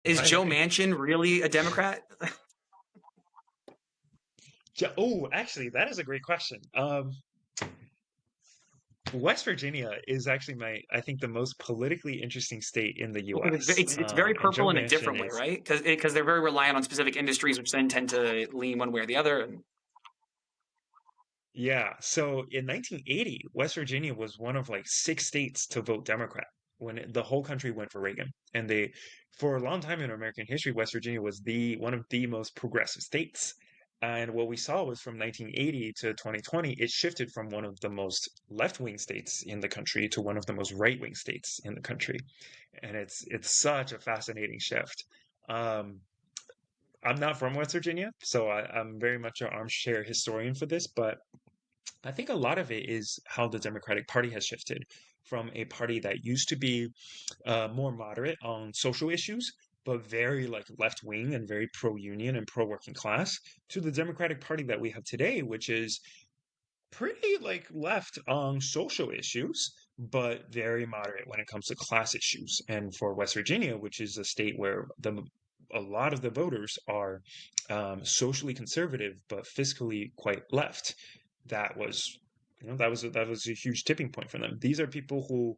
Is By the Joe way, Manchin really a Democrat? oh, actually, that is a great question. West Virginia is actually I think, the most politically interesting state in the Well, 'cause U.S. it's very And Joe purple in a Manchin different way, is, right? Because they're very reliant on specific industries, which then tend to lean one way or the other. And yeah. So in 1980, West Virginia was one of like six states to vote Democrat when the whole country went for Reagan. And for a long time in American history, West Virginia was one of the most progressive states. And what we saw was from 1980 to 2020, it shifted from one of the most left-wing states in the country to one of the most right-wing states in the country. And it's such a fascinating shift. Um, I'm not from West Virginia, so I'm very much an armchair historian for this, but I think a lot of it is how the Democratic Party has shifted from a party that used to be more moderate on social issues, but very like left wing and very pro union and pro working class, to the Democratic Party that we have today, which is pretty like left on social issues, but very moderate when it comes to class issues. And for West Virginia, which is a state where a lot of the voters are socially conservative but fiscally quite left, that was that was a huge tipping point for them. These are people who,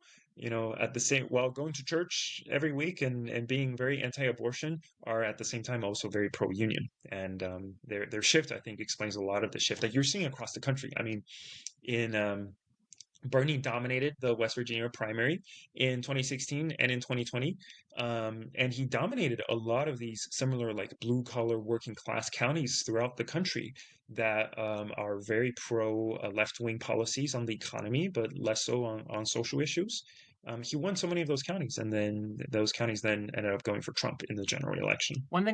at the same while going to church every week and being very anti-abortion, are at the same time also very pro-union. And their shift, I think, explains a lot of the shift that you're seeing across the country. I mean, in Bernie dominated the West Virginia primary in 2016 and in 2020. And he dominated a lot of these similar, like blue collar working class counties throughout the country that are very pro left wing policies on the economy, but less so on social issues. He won so many of those counties, and then those counties then ended up going for Trump in the general election. one thing